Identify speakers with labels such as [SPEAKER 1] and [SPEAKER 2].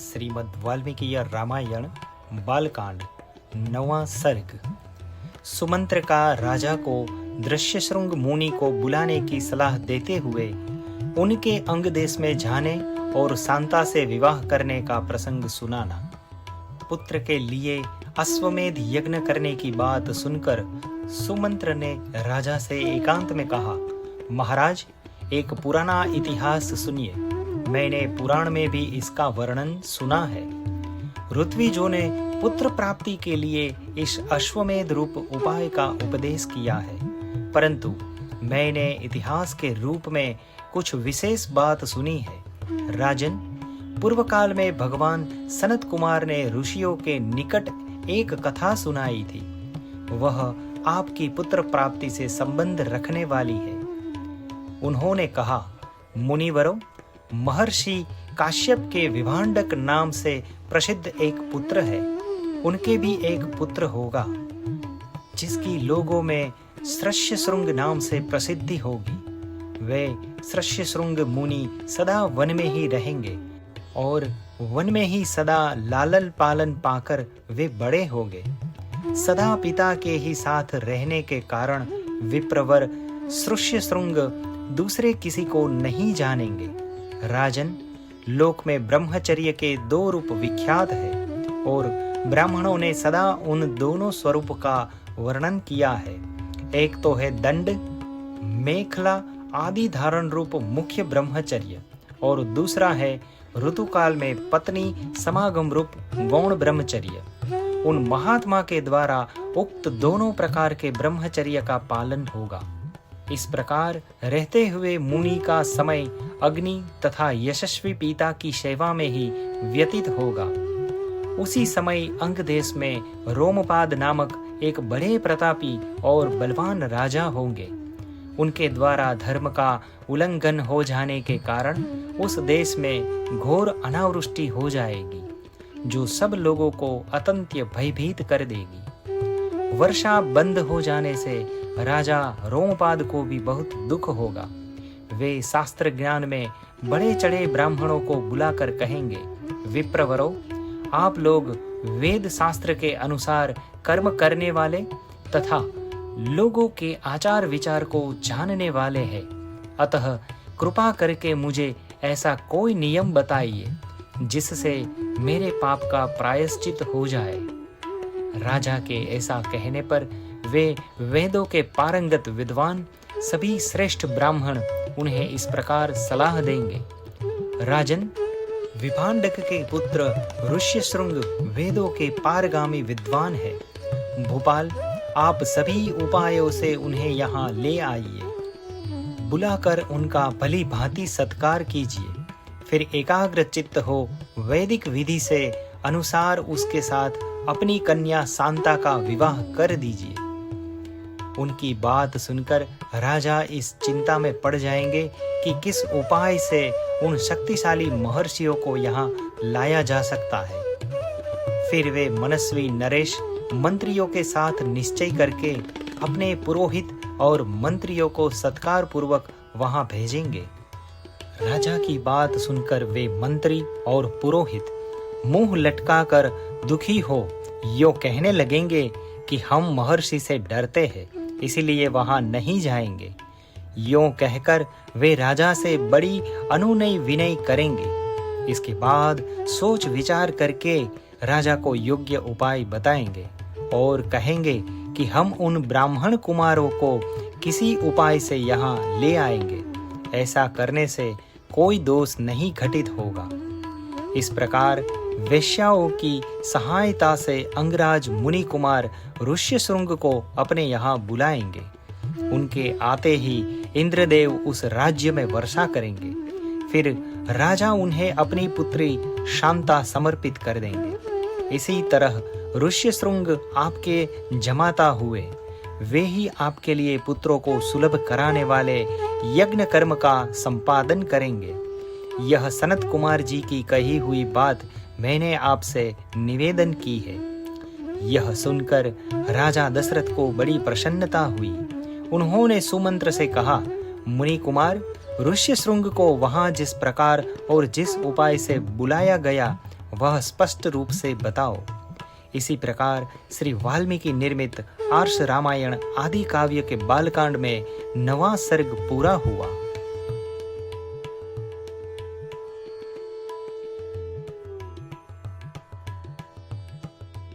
[SPEAKER 1] श्रीमद् वाल्मीकि रामायण बालकांड 9वां सर्ग। सुमंत्र का राजा को दृश्यशृंग मुनि को बुलाने की सलाह देते हुए उनके अंग देश में जाने और शांता से विवाह करने का प्रसंग सुनाना। पुत्र के लिए अश्वमेध यज्ञ करने की बात सुनकर सुमंत्र ने राजा से एकांत में कहा, महाराज, एक पुराना इतिहास सुनिए। मैंने पुराण में भी इसका वर्णन सुना है। ऋत्विजों ने पुत्र प्राप्ति के लिए इस अश्वमेध रूप उपाय का उपदेश किया है, परंतु मैंने इतिहास के रूप में कुछ विशेष बात सुनी है। राजन, पूर्व काल में भगवान सनत कुमार ने ऋषियों के निकट एक कथा सुनाई थी। वह आपकी पुत्र प्राप्ति से संबंध रखने वाली है। उन्होंने कहा, मुनिवरों, महर्षि काश्यप के विभांडक नाम से प्रसिद्ध एक पुत्र है। उनके भी एक पुत्र होगा जिसकी लोगों में सृष्यशृंग नाम से प्रसिद्धि होगी। वे सृष्यशृंग मुनि सदा वन में ही रहेंगे और वन में ही सदा लालन पालन पाकर वे बड़े होंगे। सदा पिता के ही साथ रहने के कारण विप्रवर सृष्यशृंग दूसरे किसी को नहीं जानेंगे। राजन, लोक में ब्रह्मचर्य के 2 रूप विख्यात है और ब्राह्मणों ने सदा उन दोनों स्वरूप का वर्णन किया है। एक तो है दंड, मेखला आदि धारण रूप मुख्य ब्रह्मचर्य, और दूसरा है ऋतुकाल में पत्नी समागम रूप गौण ब्रह्मचर्य। उन महात्मा के द्वारा उक्त दोनों प्रकार के ब्रह्मचर्य का पालन होगा। इस प्रकार रहते हुए मुनि का समय अग्नि तथा यशस्वी पिता की सेवा में ही व्यतीत होगा। उसी समय अंग देश में रोमपाद नामक एक बड़े प्रतापी और बलवान राजा होंगे। उनके द्वारा धर्म का उल्लंघन हो जाने के कारण उस देश में घोर अनावृष्टि हो जाएगी, जो सब लोगों को अत्यंत भयभीत कर देगी। वर्षा बंद हो जाने से राजा रोमपाद को भी बहुत दुख होगा। वे शास्त्र ज्ञान में बड़े चढ़े ब्राह्मणों को बुलाकर कहेंगे, विप्रवरों, आप लोग वेद शास्त्र के अनुसार कर्म करने वाले तथा लोगों के आचार विचार को जानने वाले हैं। अतः कृपा करके मुझे ऐसा कोई नियम बताइए जिससे मेरे पाप का प्रायश्चित हो जाए। राजा के ऐसा कहने पर वे वेदों के पारंगत विद्वान सभी श्रेष्ठ ब्राह्मण उन्हें इस प्रकार सलाह देंगे, राजन, विभांडक के पुत्र ऋष्यशृंग वेदों के पारगामी विद्वान है। भोपाल, आप सभी उपायों से उन्हें यहाँ ले आइए। बुलाकर उनका भली भांति सत्कार कीजिए। फिर एकाग्र चित्त हो वैदिक विधि से अनुसार उसके साथ अपनी कन्या शांता का विवाह कर दीजिए। उनकी बात सुनकर राजा इस चिंता में पड़ जाएंगे कि किस उपाय से उन शक्तिशाली महर्षियों को यहाँ लाया जा सकता है। फिर वे मनस्वी नरेश मंत्रियों के साथ निश्चय करके अपने पुरोहित और मंत्रियों को सत्कार पूर्वक वहां भेजेंगे। राजा की बात सुनकर वे मंत्री और पुरोहित मुंह लटकाकर दुखी हो यो कहने लगेंगे कि हम महर्षि से डरते हैं, इसीलिए वहां नहीं जाएंगे। यों कहकर वे राजा से बड़ी अनुनय विनय करेंगे। इसके बाद सोच विचार करके राजा को योग्य उपाय बताएंगे और कहेंगे कि हम उन ब्राह्मण कुमारों को किसी उपाय से यहाँ ले आएंगे। ऐसा करने से कोई दोष नहीं घटित होगा। इस प्रकार वेश्याओं की सहायता से अंगराज मुनि कुमार ऋष्यशृंग को अपने यहाँ बुलाएंगे। उनके आते ही इंद्रदेव उस राज्य में वर्षा करेंगे। फिर राजा उन्हें अपनी पुत्री शांता समर्पित कर देंगे। इसी तरह ऋष्यशृंग आपके जमाता हुए। वे ही आपके लिए पुत्रों को सुलभ कराने वाले यज्ञ कर्म का संपादन करेंगे। यह सनत कुमार जी की कही हुई बात मैंने आपसे निवेदन की है। यह सुनकर राजा दशरथ को बड़ी प्रसन्नता हुई। उन्होंने सुमंत्र से कहा, मुनि कुमार, ऋष्यशृंग को वहां जिस प्रकार और जिस उपाय से बुलाया गया वह स्पष्ट रूप से बताओ। इसी प्रकार श्री वाल्मीकि निर्मित आर्ष रामायण आदि काव्य के बालकांड में 9वां सर्ग पूरा हुआ।